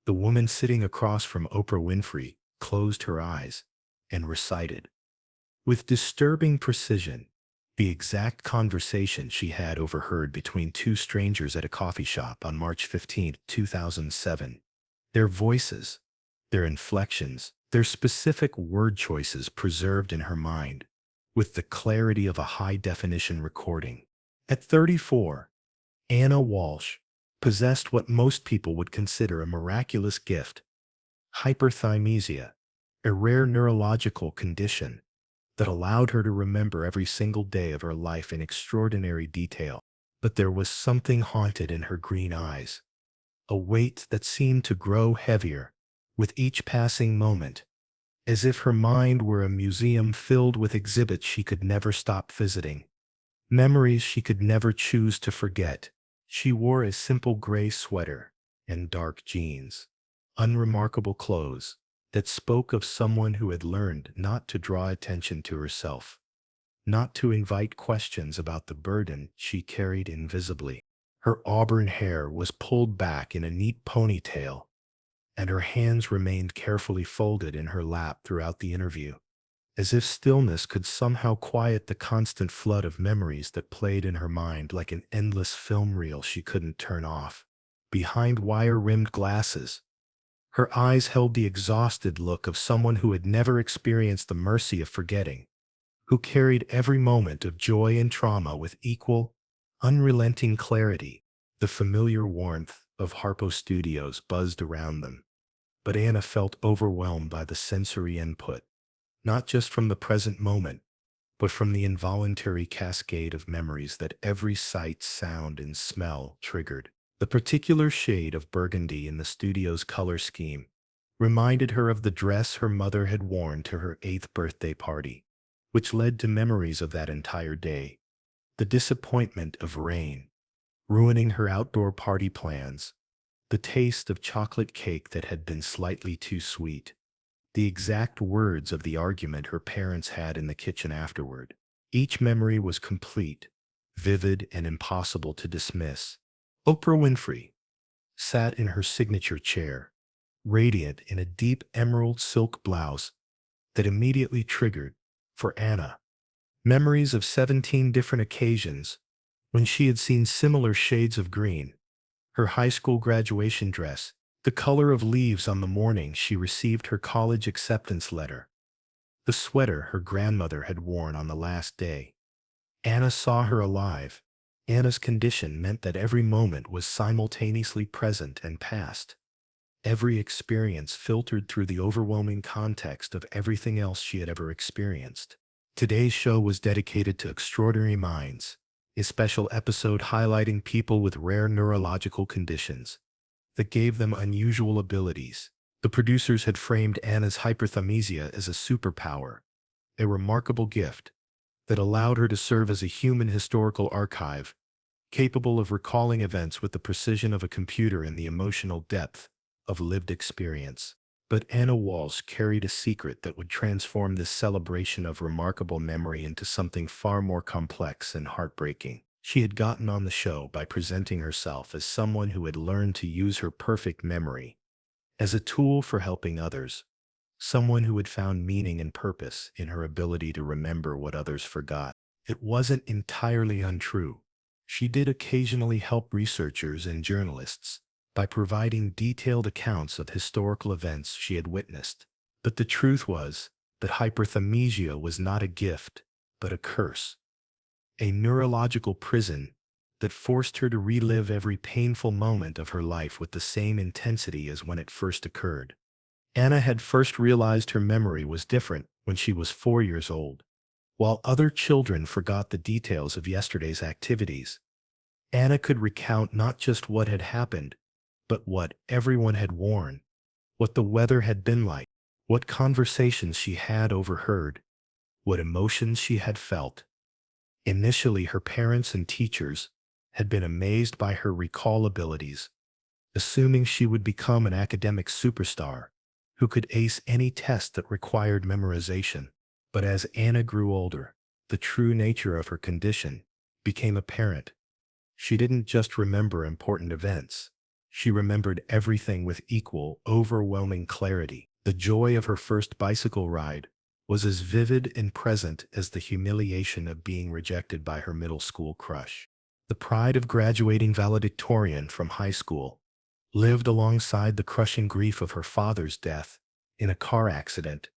The woman sitting across from Oprah Winfrey closed her eyes and recited, with disturbing precision, the exact conversation she had overheard between two strangers at a coffee shop on March 15, 2007. Their voices, their inflections, their specific word choices preserved in her mind, with the clarity of a high-definition recording. At 34, Anna Walsh possessed what most people would consider a miraculous gift: hyperthymesia, a rare neurological condition that allowed her to remember every single day of her life in extraordinary detail. But there was something haunted in her green eyes, a weight that seemed to grow heavier with each passing moment, as if her mind were a museum filled with exhibits she could never stop visiting, memories she could never choose to forget. She wore a simple gray sweater and dark jeans, unremarkable clothes that spoke of someone who had learned not to draw attention to herself, not to invite questions about the burden she carried invisibly. Her auburn hair was pulled back in a neat ponytail, and her hands remained carefully folded in her lap throughout the interview, as if stillness could somehow quiet the constant flood of memories that played in her mind like an endless film reel she couldn't turn off. Behind wire-rimmed glasses, her eyes held the exhausted look of someone who had never experienced the mercy of forgetting, who carried every moment of joy and trauma with equal, unrelenting clarity. The familiar warmth of Harpo Studios buzzed around them, but Anna felt overwhelmed by the sensory input, not just from the present moment, but from the involuntary cascade of memories that every sight, sound, and smell triggered. The particular shade of burgundy in the studio's color scheme reminded her of the dress her mother had worn to her 8th birthday party, which led to memories of that entire day. The disappointment of rain, ruining her outdoor party plans, the taste of chocolate cake that had been slightly too sweet, the exact words of the argument her parents had in the kitchen afterward. Each memory was complete, vivid, and impossible to dismiss. Oprah Winfrey sat in her signature chair, radiant in a deep emerald silk blouse that immediately triggered, for Anna, memories of 17 different occasions when she had seen similar shades of green: her high school graduation dress, the color of leaves on the morning she received her college acceptance letter, the sweater her grandmother had worn on the last day. Anna saw her alive. Anna's condition meant that every moment was simultaneously present and past. Every experience filtered through the overwhelming context of everything else she had ever experienced. Today's show was dedicated to extraordinary minds, a special episode highlighting people with rare neurological conditions that gave them unusual abilities. The producers had framed Anna's hyperthymesia as a superpower, a remarkable gift that allowed her to serve as a human historical archive, capable of recalling events with the precision of a computer and the emotional depth of lived experience. But Anna Walsh carried a secret that would transform this celebration of remarkable memory into something far more complex and heartbreaking. She had gotten on the show by presenting herself as someone who had learned to use her perfect memory as a tool for helping others, someone who had found meaning and purpose in her ability to remember what others forgot. It wasn't entirely untrue. She did occasionally help researchers and journalists by providing detailed accounts of historical events she had witnessed. But the truth was that hyperthymesia was not a gift, but a curse, a neurological prison that forced her to relive every painful moment of her life with the same intensity as when it first occurred. Anna had first realized her memory was different when she was 4 years old. While other children forgot the details of yesterday's activities, Anna could recount not just what had happened, but what everyone had worn, what the weather had been like, what conversations she had overheard, what emotions she had felt. Initially, her parents and teachers had been amazed by her recall abilities, assuming she would become an academic superstar who could ace any test that required memorization. But as Anna grew older, the true nature of her condition became apparent. She didn't just remember important events. She remembered everything with equal, overwhelming clarity. The joy of her first bicycle ride was as vivid and present as the humiliation of being rejected by her middle school crush. The pride of graduating valedictorian from high school lived alongside the crushing grief of her father's death in a car accident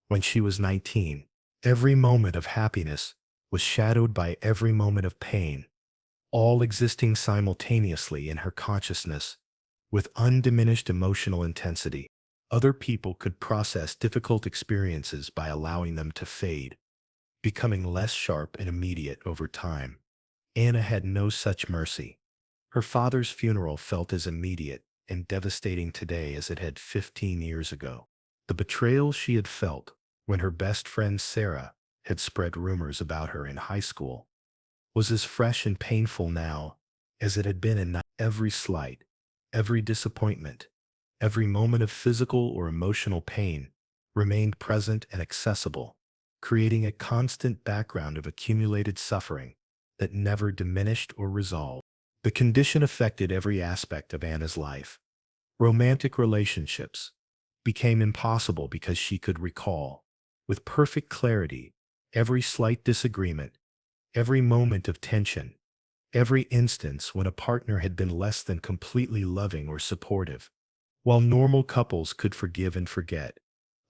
when she was 19. Every moment of happiness was shadowed by every moment of pain, all existing simultaneously in her consciousness with undiminished emotional intensity. Other people could process difficult experiences by allowing them to fade, becoming less sharp and immediate over time. Anna had no such mercy. Her father's funeral felt as immediate and devastating today as it had 15 years ago. The betrayal she had felt when her best friend Sarah had spread rumors about her in high school was as fresh and painful now as it had been in every slight, every disappointment, every moment of physical or emotional pain remained present and accessible, creating a constant background of accumulated suffering that never diminished or resolved. The condition affected every aspect of Anna's life. Romantic relationships became impossible because she could recall, with perfect clarity, every slight disagreement, every moment of tension, every instance when a partner had been less than completely loving or supportive. While normal couples could forgive and forget,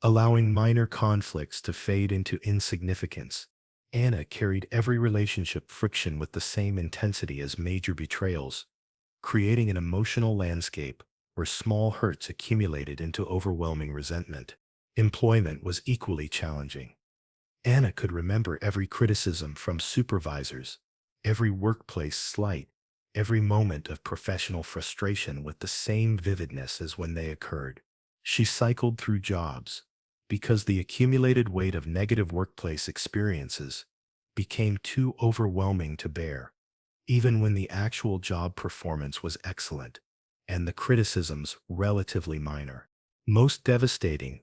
allowing minor conflicts to fade into insignificance, Anna carried every relationship friction with the same intensity as major betrayals, creating an emotional landscape where small hurts accumulated into overwhelming resentment. Employment was equally challenging. Anna could remember every criticism from supervisors, every workplace slight, every moment of professional frustration with the same vividness as when they occurred. She cycled through jobs because the accumulated weight of negative workplace experiences became too overwhelming to bear, even when the actual job performance was excellent and the criticisms relatively minor. Most devastating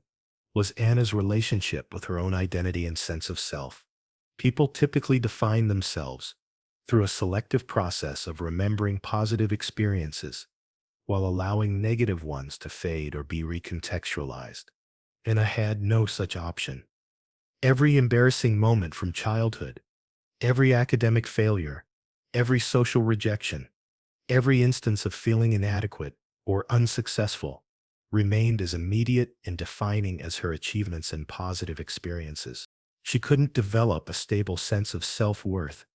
was Anna's relationship with her own identity and sense of self. People typically define themselves through a selective process of remembering positive experiences while allowing negative ones to fade or be recontextualized. Anna had no such option. Every embarrassing moment from childhood, every academic failure, every social rejection, every instance of feeling inadequate or unsuccessful remained as immediate and defining as her achievements and positive experiences. She couldn't develop a stable sense of self-worth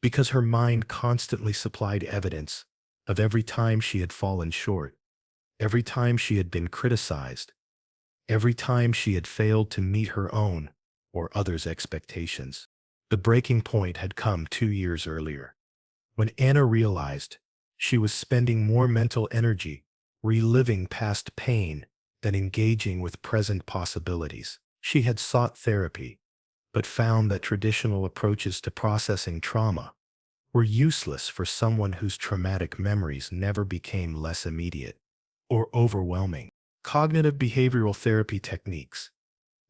because her mind constantly supplied evidence of every time she had fallen short, every time she had been criticized, every time she had failed to meet her own or others' expectations. The breaking point had come 2 years earlier, when Anna realized she was spending more mental energy reliving past pain than engaging with present possibilities. She had sought therapy, but found that traditional approaches to processing trauma were useless for someone whose traumatic memories never became less immediate or overwhelming. Cognitive behavioral therapy techniques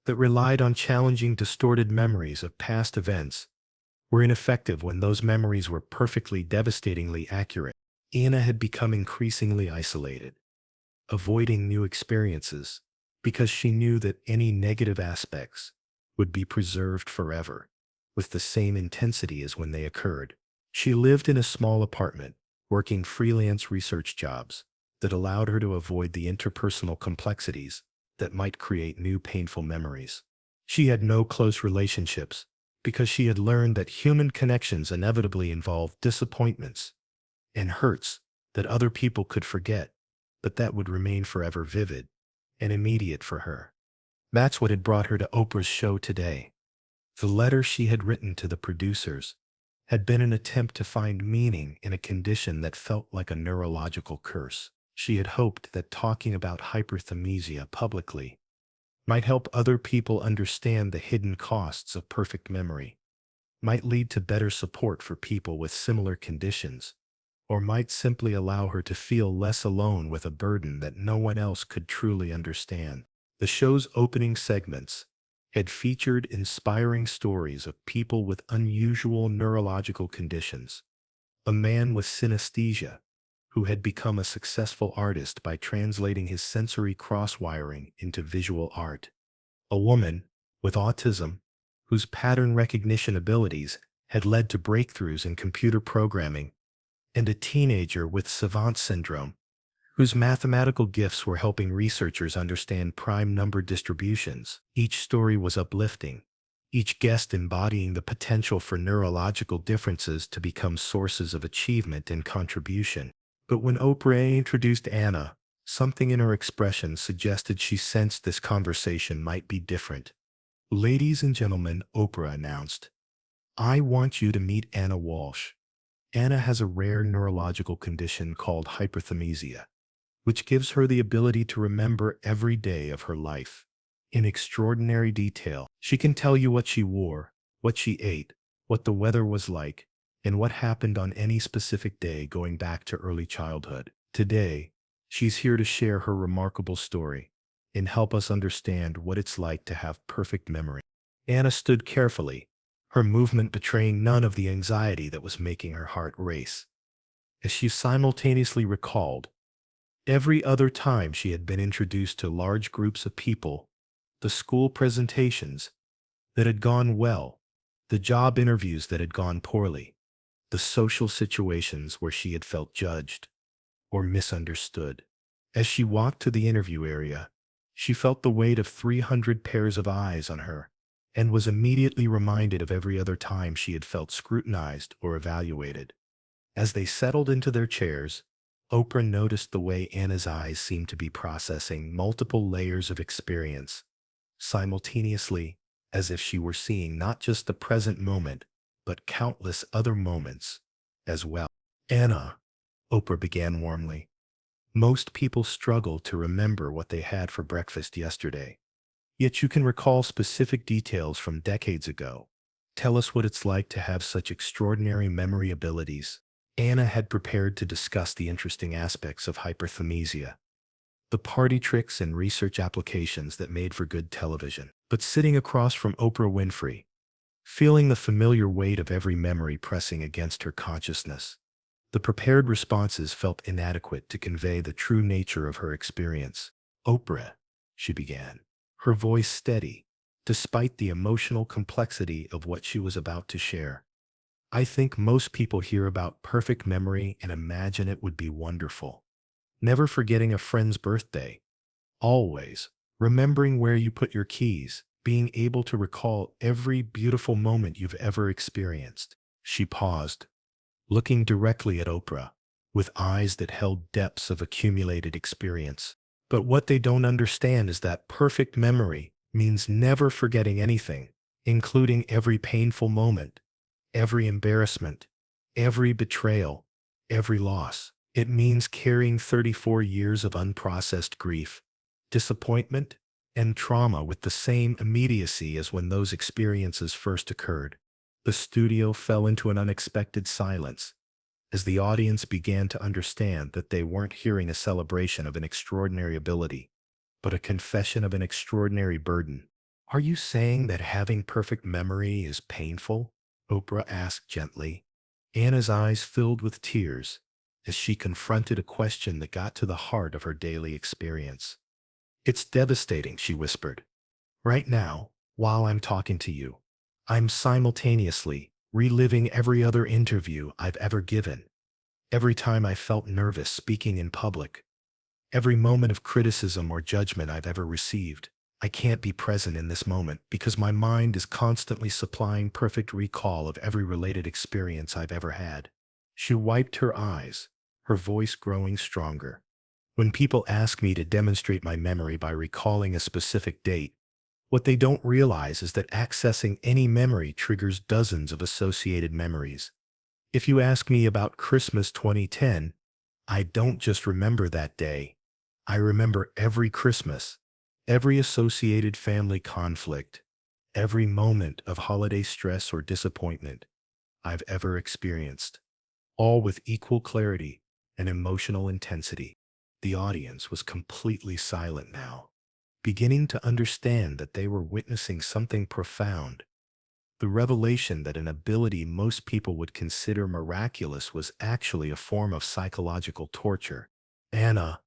that relied on challenging distorted memories of past events were ineffective when those memories were perfectly devastatingly accurate. Anna had become increasingly isolated, avoiding new experiences because she knew that any negative aspects would be preserved forever, with the same intensity as when they occurred. She lived in a small apartment, working freelance research jobs that allowed her to avoid the interpersonal complexities that might create new painful memories. She had no close relationships because she had learned that human connections inevitably involve disappointments and hurts that other people could forget, but that would remain forever vivid and immediate for her. That's what had brought her to Oprah's show today. The letter she had written to the producers had been an attempt to find meaning in a condition that felt like a neurological curse. She had hoped that talking about hyperthymesia publicly might help other people understand the hidden costs of perfect memory, might lead to better support for people with similar conditions, or might simply allow her to feel less alone with a burden that no one else could truly understand. The show's opening segments had featured inspiring stories of people with unusual neurological conditions. A man with synesthesia, who had become a successful artist by translating his sensory cross-wiring into visual art. A woman with autism, whose pattern recognition abilities had led to breakthroughs in computer programming, and a teenager with savant syndrome, whose mathematical gifts were helping researchers understand prime number distributions. Each story was uplifting, each guest embodying the potential for neurological differences to become sources of achievement and contribution. But when Oprah introduced Anna, something in her expression suggested she sensed this conversation might be different. "Ladies and gentlemen," Oprah announced, "I want you to meet Anna Walsh. Anna has a rare neurological condition called hyperthymesia, which gives her the ability to remember every day of her life in extraordinary detail. She can tell you what she wore, what she ate, what the weather was like, and what happened on any specific day going back to early childhood. Today, she's here to share her remarkable story and help us understand what it's like to have perfect memory." Anna stood carefully, her movement betraying none of the anxiety that was making her heart race, as she simultaneously recalled every other time she had been introduced to large groups of people, the school presentations that had gone well, the job interviews that had gone poorly, the social situations where she had felt judged or misunderstood. As she walked to the interview area, she felt the weight of 300 pairs of eyes on her and was immediately reminded of every other time she had felt scrutinized or evaluated. As they settled into their chairs, Oprah noticed the way Anna's eyes seemed to be processing multiple layers of experience simultaneously, as if she were seeing not just the present moment, but countless other moments as well. "Anna," Oprah began warmly, "most people struggle to remember what they had for breakfast yesterday. Yet you can recall specific details from decades ago. Tell us what it's like to have such extraordinary memory abilities." Anna had prepared to discuss the interesting aspects of hyperthymesia, the party tricks and research applications that made for good television. But sitting across from Oprah Winfrey, feeling the familiar weight of every memory pressing against her consciousness, the prepared responses felt inadequate to convey the true nature of her experience. "Oprah," she began, her voice steady, despite the emotional complexity of what she was about to share. "I think most people hear about perfect memory and imagine it would be wonderful. Never forgetting a friend's birthday, always remembering where you put your keys, being able to recall every beautiful moment you've ever experienced." She paused, looking directly at Oprah, with eyes that held depths of accumulated experience. "But what they don't understand is that perfect memory means never forgetting anything, including every painful moment, every embarrassment, every betrayal, every loss. It means carrying 34 years of unprocessed grief, disappointment, and trauma with the same immediacy as when those experiences first occurred." The studio fell into an unexpected silence as the audience began to understand that they weren't hearing a celebration of an extraordinary ability, but a confession of an extraordinary burden. "Are you saying that having perfect memory is painful?" Oprah asked gently. Anna's eyes filled with tears as she confronted a question that got to the heart of her daily experience. "It's devastating," she whispered. "Right now, while I'm talking to you, I'm simultaneously reliving every other interview I've ever given, every time I felt nervous speaking in public, every moment of criticism or judgment I've ever received. I can't be present in this moment because my mind is constantly supplying perfect recall of every related experience I've ever had." She wiped her eyes, her voice growing stronger. "When people ask me to demonstrate my memory by recalling a specific date, what they don't realize is that accessing any memory triggers dozens of associated memories. If you ask me about Christmas 2010, I don't just remember that day. I remember every Christmas, every associated family conflict, every moment of holiday stress or disappointment I've ever experienced, all with equal clarity and emotional intensity." The audience was completely silent now, beginning to understand that they were witnessing something profound. The revelation that an ability most people would consider miraculous was actually a form of psychological torture. Anna,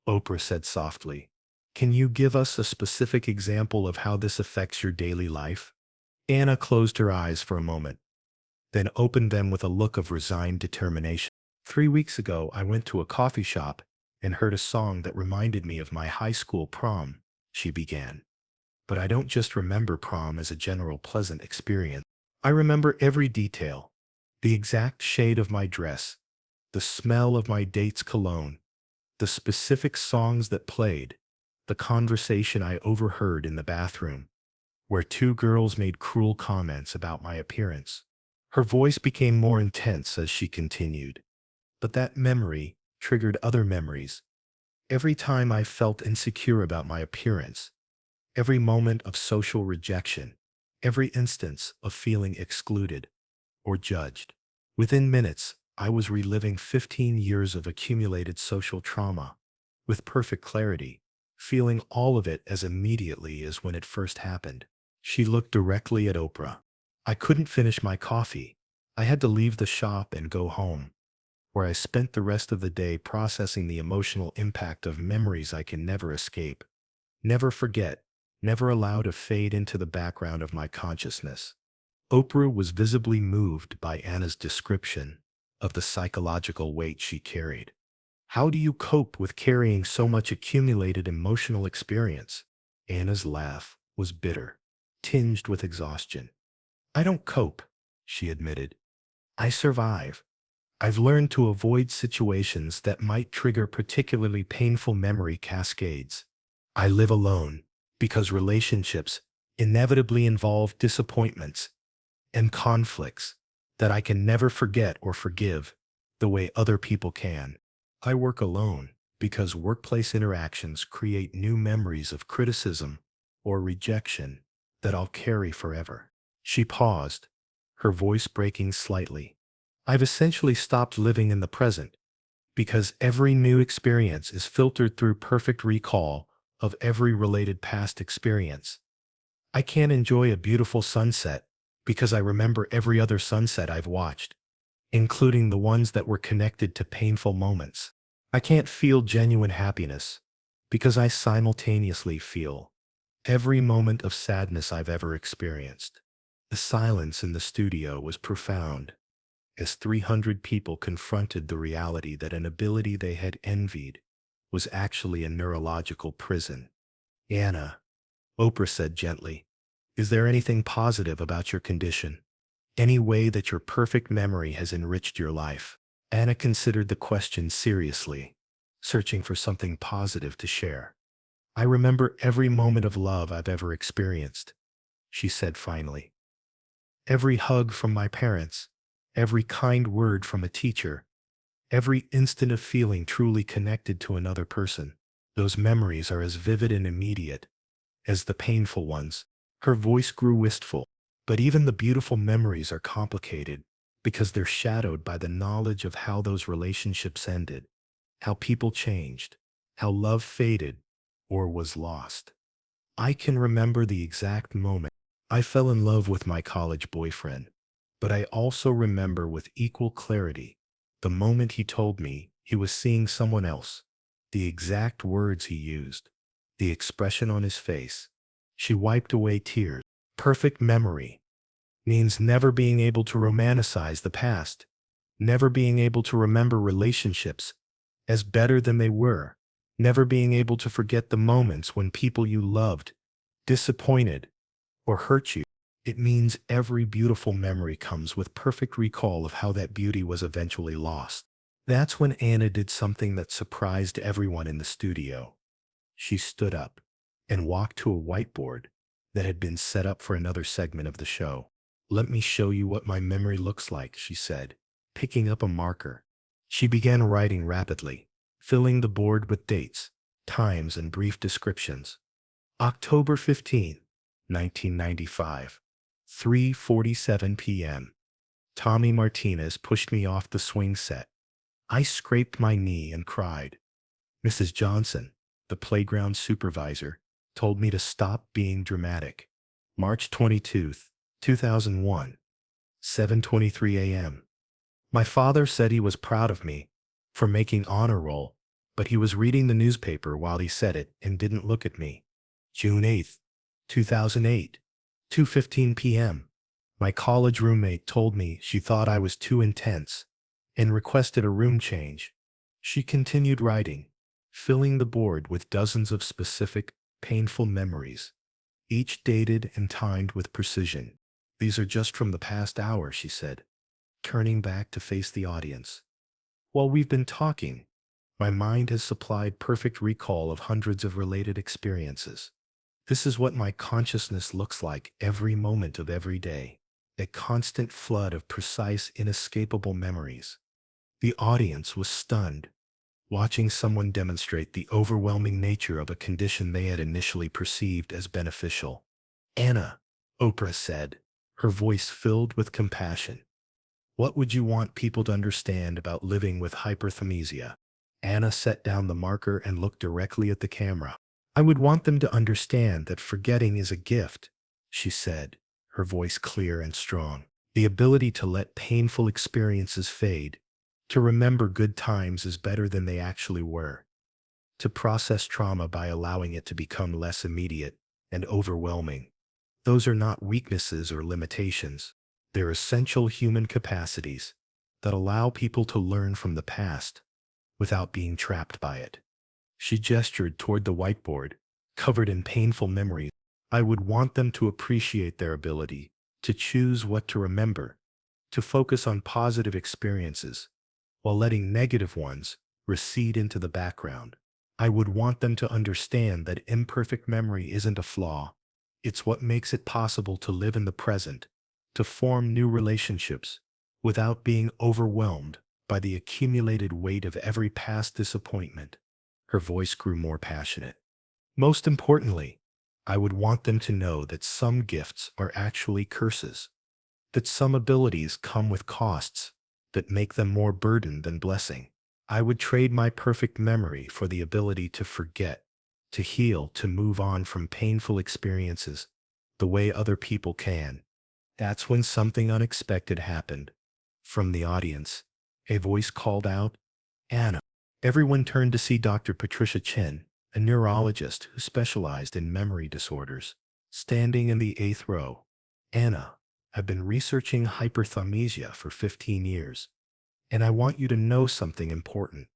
Oprah said softly, can you give us a specific example of how this affects your daily life? Anna closed her eyes for a moment, then opened them with a look of resigned determination. 3 weeks ago, I went to a coffee shop and heard a song that reminded me of my high school prom, she began. But I don't just remember prom as a general pleasant experience. I remember every detail, the exact shade of my dress, the smell of my date's cologne, the specific songs that played, the conversation I overheard in the bathroom, where two girls made cruel comments about my appearance. Her voice became more intense as she continued. But that memory triggered other memories. Every time I felt insecure about my appearance, every moment of social rejection, every instance of feeling excluded or judged. Within minutes, I was reliving 15 years of accumulated social trauma with perfect clarity, feeling all of it as immediately as when it first happened. She looked directly at Oprah. I couldn't finish my coffee. I had to leave the shop and go home, where I spent the rest of the day processing the emotional impact of memories I can never escape, never forget, never allow to fade into the background of my consciousness. Oprah was visibly moved by Anna's description of the psychological weight she carried. How do you cope with carrying so much accumulated emotional experience? Anna's laugh was bitter, tinged with exhaustion. I don't cope, she admitted. I survive. I've learned to avoid situations that might trigger particularly painful memory cascades. I live alone because relationships inevitably involve disappointments and conflicts that I can never forget or forgive the way other people can. I work alone because workplace interactions create new memories of criticism or rejection that I'll carry forever. She paused, her voice breaking slightly. I've essentially stopped living in the present because every new experience is filtered through perfect recall of every related past experience. I can't enjoy a beautiful sunset because I remember every other sunset I've watched, including the ones that were connected to painful moments. I can't feel genuine happiness because I simultaneously feel every moment of sadness I've ever experienced. The silence in the studio was profound as 300 people confronted the reality that an ability they had envied was actually a neurological prison. Anna, Oprah said gently, is there anything positive about your condition? Any way that your perfect memory has enriched your life? Anna considered the question seriously, searching for something positive to share. I remember every moment of love I've ever experienced, she said finally. Every hug from my parents, every kind word from a teacher, every instant of feeling truly connected to another person. Those memories are as vivid and immediate as the painful ones. Her voice grew wistful. But even the beautiful memories are complicated because they're shadowed by the knowledge of how those relationships ended, how people changed, how love faded or was lost. I can remember the exact moment I fell in love with my college boyfriend, but I also remember with equal clarity the moment he told me he was seeing someone else, the exact words he used, the expression on his face. She wiped away tears. Perfect memory means never being able to romanticize the past, never being able to remember relationships as better than they were, never being able to forget the moments when people you loved disappointed or hurt you. It means every beautiful memory comes with perfect recall of how that beauty was eventually lost. That's when Anna did something that surprised everyone in the studio. She stood up and walked to a whiteboard that had been set up for another segment of the show. Let me show you what my memory looks like, she said, picking up a marker. She began writing rapidly, filling the board with dates, times, and brief descriptions. October 15, 1995, 3:47 p.m. Tommy Martinez pushed me off the swing set. I scraped my knee and cried. Mrs. Johnson, the playground supervisor, told me to stop being dramatic. March 22nd, 2001, 7:23 a.m. My father said he was proud of me for making honor roll, but he was reading the newspaper while he said it and didn't look at me. June 8th, 2008, 2:15 p.m. My college roommate told me she thought I was too intense and requested a room change. She continued writing, filling the board with dozens of specific, painful memories, each dated and timed with precision. These are just from the past hour, she said, turning back to face the audience. While we've been talking, my mind has supplied perfect recall of hundreds of related experiences. This is what my consciousness looks like every moment of every day, a constant flood of precise, inescapable memories. The audience was stunned, watching someone demonstrate the overwhelming nature of a condition they had initially perceived as beneficial. Anna, Oprah said, her voice filled with compassion. What would you want people to understand about living with hyperthymesia? Anna set down the marker and looked directly at the camera. I would want them to understand that forgetting is a gift, she said, her voice clear and strong. The ability to let painful experiences fade, to remember good times is better than they actually were, to process trauma by allowing it to become less immediate and overwhelming. Those are not weaknesses or limitations. They're essential human capacities that allow people to learn from the past without being trapped by it. She gestured toward the whiteboard, covered in painful memories. I would want them to appreciate their ability to choose what to remember, to focus on positive experiences, while letting negative ones recede into the background. I would want them to understand that imperfect memory isn't a flaw. It's what makes it possible to live in the present, to form new relationships, without being overwhelmed by the accumulated weight of every past disappointment. Her voice grew more passionate. Most importantly, I would want them to know that some gifts are actually curses, that some abilities come with costs that make them more burden than blessing. I would trade my perfect memory for the ability to forget, to heal, to move on from painful experiences the way other people can. That's when something unexpected happened. From the audience, a voice called out, Anna. Everyone turned to see Dr. Patricia Chen, a neurologist who specialized in memory disorders, standing in the 8th row. Anna, I've been researching hyperthymesia for 15 years, and I want you to know something important,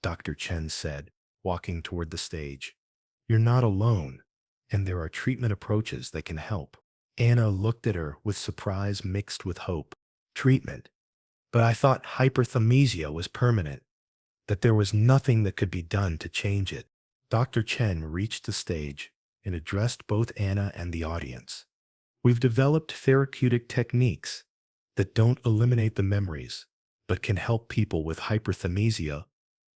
Dr. Chen said, walking toward the stage. You're not alone, and there are treatment approaches that can help. Anna looked at her with surprise mixed with hope. Treatment? But I thought hyperthymesia was permanent, that there was nothing that could be done to change it. Dr. Chen reached the stage and addressed both Anna and the audience. We've developed therapeutic techniques that don't eliminate the memories, but can help people with hyperthymesia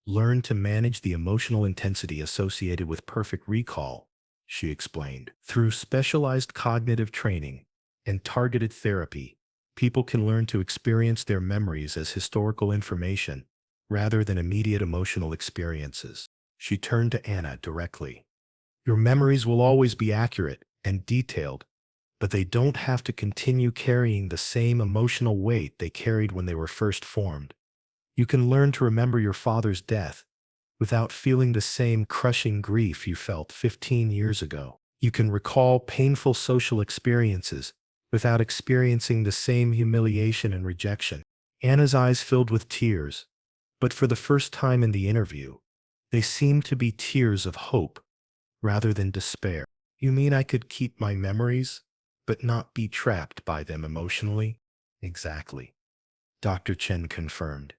learn to manage the emotional intensity associated with perfect recall, she explained. Through specialized cognitive training and targeted therapy, people can learn to experience their memories as historical information rather than immediate emotional experiences. She turned to Anna directly. Your memories will always be accurate and detailed, but they don't have to continue carrying the same emotional weight they carried when they were first formed. You can learn to remember your father's death without feeling the same crushing grief you felt 15 years ago. You can recall painful social experiences without experiencing the same humiliation and rejection. Anna's eyes filled with tears, but for the first time in the interview, they seemed to be tears of hope rather than despair. You mean I could keep my memories, but not be trapped by them emotionally? Exactly, Dr. Chen confirmed.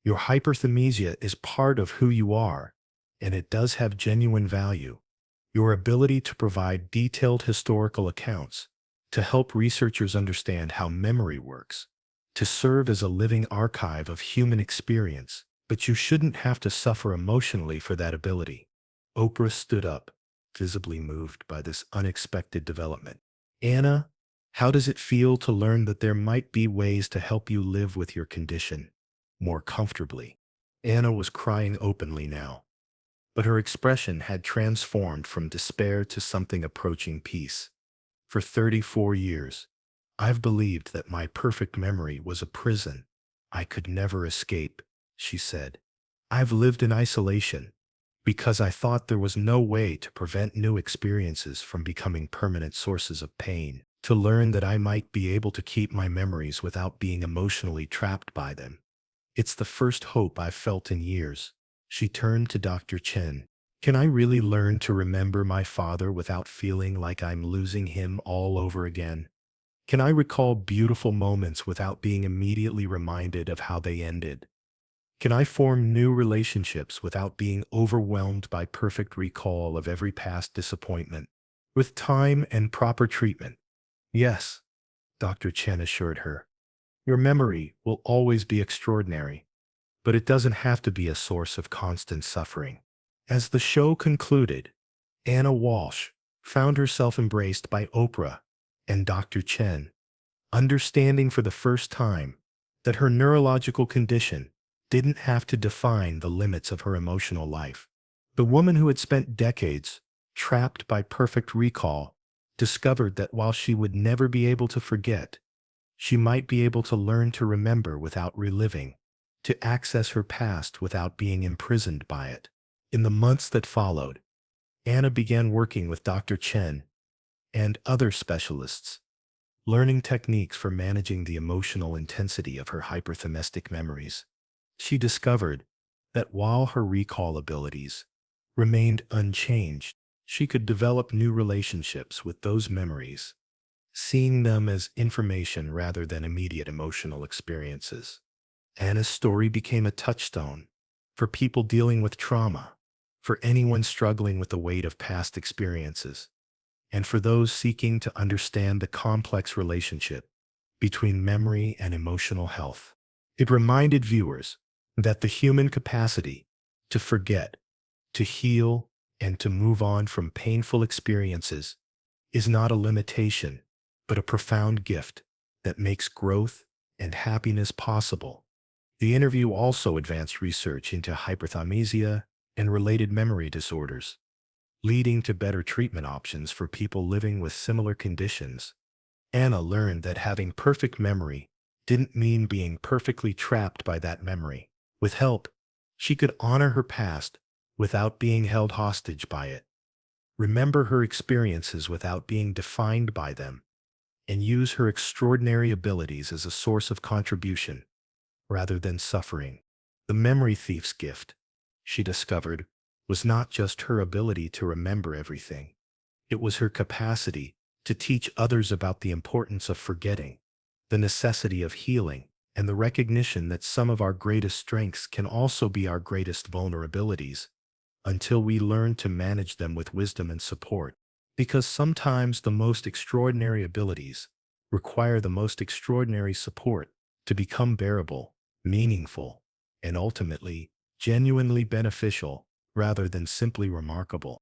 Your hyperthymesia is part of who you are, and it does have genuine value. Your ability to provide detailed historical accounts, to help researchers understand how memory works, to serve as a living archive of human experience, but you shouldn't have to suffer emotionally for that ability. Oprah stood up, visibly moved by this unexpected development. Anna, how does it feel to learn that there might be ways to help you live with your condition more comfortably? Anna was crying openly now, but her expression had transformed from despair to something approaching peace. For 34 years, I've believed that my perfect memory was a prison I could never escape, she said. I've lived in isolation because I thought there was no way to prevent new experiences from becoming permanent sources of pain. To learn that I might be able to keep my memories without being emotionally trapped by them. It's the first hope I've felt in years. She turned to Dr. Chen. Can I really learn to remember my father without feeling like I'm losing him all over again? Can I recall beautiful moments without being immediately reminded of how they ended? Can I form new relationships without being overwhelmed by perfect recall of every past disappointment? With time and proper treatment. Yes, Dr. Chen assured her. Your memory will always be extraordinary, but it doesn't have to be a source of constant suffering. As the show concluded, Anna Walsh found herself embraced by Oprah and Dr. Chen, understanding for the first time that her neurological condition didn't have to define the limits of her emotional life. The woman who had spent decades trapped by perfect recall discovered that while she would never be able to forget, she might be able to learn to remember without reliving, to access her past without being imprisoned by it. In the months that followed, Anna began working with Dr. Chen and other specialists, learning techniques for managing the emotional intensity of her hyperthymetic memories. She discovered that while her recall abilities remained unchanged, she could develop new relationships with those memories, seeing them as information rather than immediate emotional experiences. Anna's story became a touchstone for people dealing with trauma, for anyone struggling with the weight of past experiences, and for those seeking to understand the complex relationship between memory and emotional health. It reminded viewers that the human capacity to forget, to heal, and to move on from painful experiences is not a limitation, but a profound gift that makes growth and happiness possible. The interview also advanced research into hyperthymesia and related memory disorders, leading to better treatment options for people living with similar conditions. Anna learned that having perfect memory didn't mean being perfectly trapped by that memory. With help, she could honor her past without being held hostage by it, remember her experiences without being defined by them, and use her extraordinary abilities as a source of contribution rather than suffering. The memory thief's gift, she discovered, was not just her ability to remember everything. It was her capacity to teach others about the importance of forgetting, the necessity of healing, and the recognition that some of our greatest strengths can also be our greatest vulnerabilities until we learn to manage them with wisdom and support. Because sometimes the most extraordinary abilities require the most extraordinary support to become bearable, meaningful, and ultimately genuinely beneficial rather than simply remarkable.